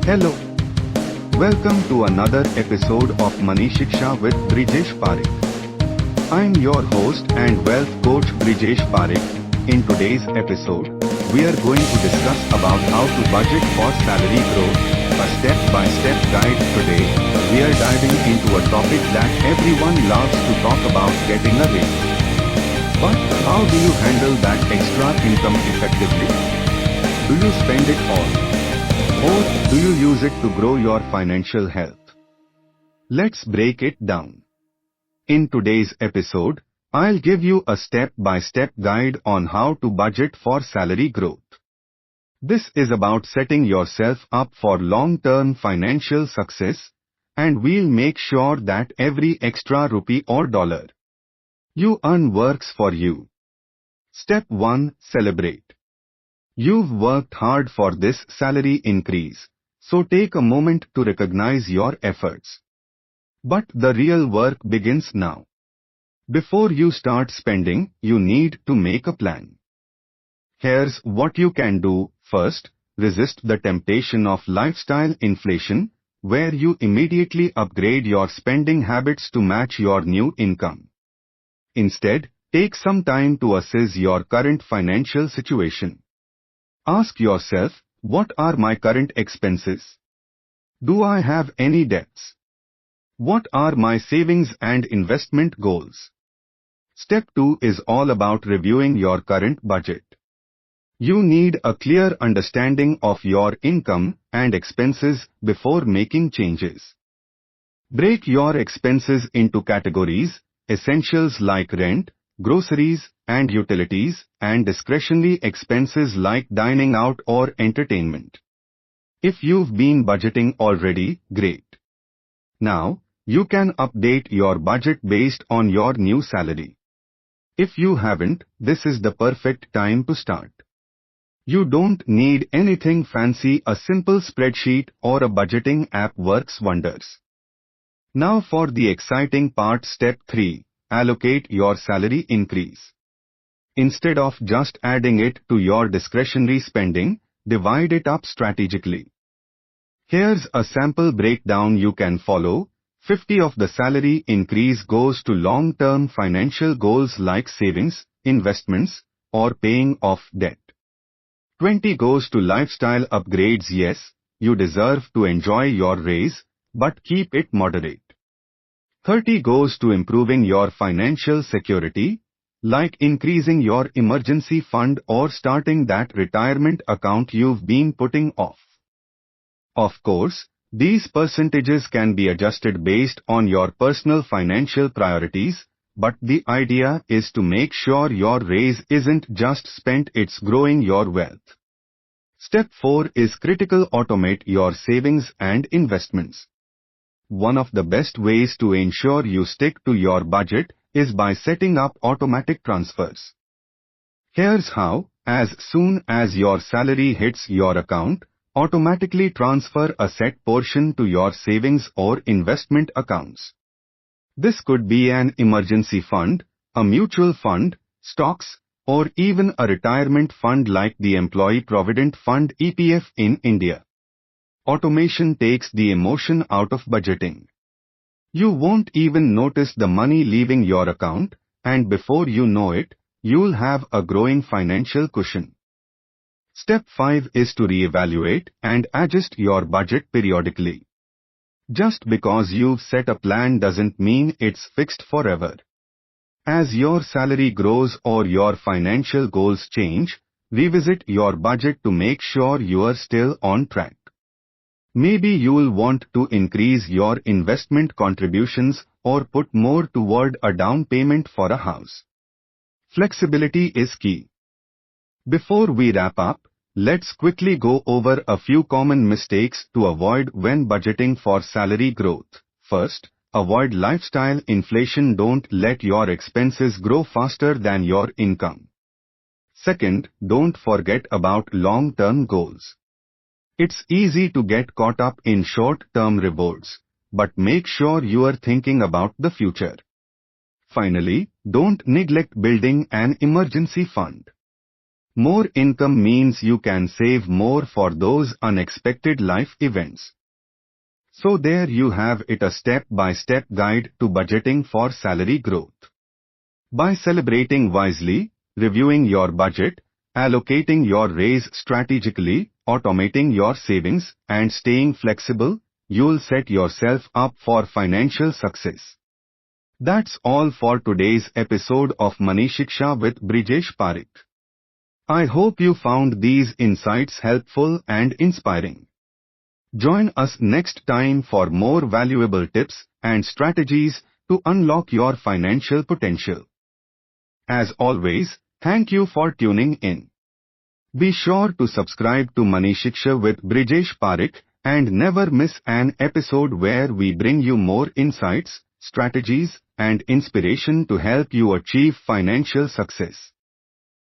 Hello, welcome to another episode of Money Shiksha with Brijesh Parekh. I'm your host and wealth coach Brijesh Parekh. In today's episode, we are going to discuss about how to budget for salary growth, a step-by-step guide. Today, we are diving into a topic that everyone loves to talk about, getting a raise. But how do you handle that extra income effectively? Do you spend it all? Or do you use it to grow your financial health? Let's break it down. In today's episode, I'll give you a step-by-step guide on how to budget for salary growth. This is about setting yourself up for long-term financial success, and we'll make sure that every extra rupee or dollar you earn works for you. Step 1. Celebrate. You've worked hard for this salary increase, so take a moment to recognize your efforts. But the real work begins now. Before you start spending, you need to make a plan. Here's what you can do. First, resist the temptation of lifestyle inflation, where you immediately upgrade your spending habits to match your new income. Instead, take some time to assess your current financial situation. Ask yourself, what are my current expenses? Do I have any debts? What are my savings and investment goals? Step 2 is all about reviewing your current budget. You need a clear understanding of your income and expenses before making changes. Break your expenses into categories: essentials like rent, groceries and utilities, and discretionary expenses like dining out or entertainment. If you've been budgeting already, great. Now, you can update your budget based on your new salary. If you haven't, this is the perfect time to start. You don't need anything fancy. A simple spreadsheet or a budgeting app works wonders. Now for the exciting part. Step 3. Allocate your salary increase. Instead of just adding it to your discretionary spending, divide it up strategically. Here's a sample breakdown you can follow. 50 of the salary increase goes to long-term financial goals like savings, investments, or paying off debt. 20 goes to lifestyle upgrades. Yes, you deserve to enjoy your raise, but keep it moderate. 30 goes to improving your financial security, like increasing your emergency fund or starting that retirement account you've been putting off. Of course, these percentages can be adjusted based on your personal financial priorities, but the idea is to make sure your raise isn't just spent, it's growing your wealth. Step 4 is critical. Automate your savings and investments. One of the best ways to ensure you stick to your budget is by setting up automatic transfers. Here's how. As soon as your salary hits your account, automatically transfer a set portion to your savings or investment accounts. This could be an emergency fund, a mutual fund, stocks, or even a retirement fund like the Employee Provident Fund (EPF) in India. Automation takes the emotion out of budgeting. You won't even notice the money leaving your account, and before you know it, you'll have a growing financial cushion. Step 5 is to reevaluate and adjust your budget periodically. Just because you've set a plan doesn't mean it's fixed forever. As your salary grows or your financial goals change, revisit your budget to make sure you're still on track. Maybe you'll want to increase your investment contributions or put more toward a down payment for a house. Flexibility is key. Before we wrap up, let's quickly go over a few common mistakes to avoid when budgeting for salary growth. First, avoid lifestyle inflation. Don't let your expenses grow faster than your income. Second, don't forget about long-term goals. It's easy to get caught up in short-term rewards, but make sure you are thinking about the future. Finally, don't neglect building an emergency fund. More income means you can save more for those unexpected life events. So there you have it, a step-by-step guide to budgeting for salary growth. By celebrating wisely, reviewing your budget, allocating your raise strategically, automating your savings, and staying flexible, you'll set yourself up for financial success. That's all for today's episode of Money Shiksha with Brijesh Parekh. I hope you found these insights helpful and inspiring. Join us next time for more valuable tips and strategies to unlock your financial potential. As always, thank you for tuning in. Be sure to subscribe to Money Shiksha with Brijesh Parekh and never miss an episode where we bring you more insights, strategies, and inspiration to help you achieve financial success.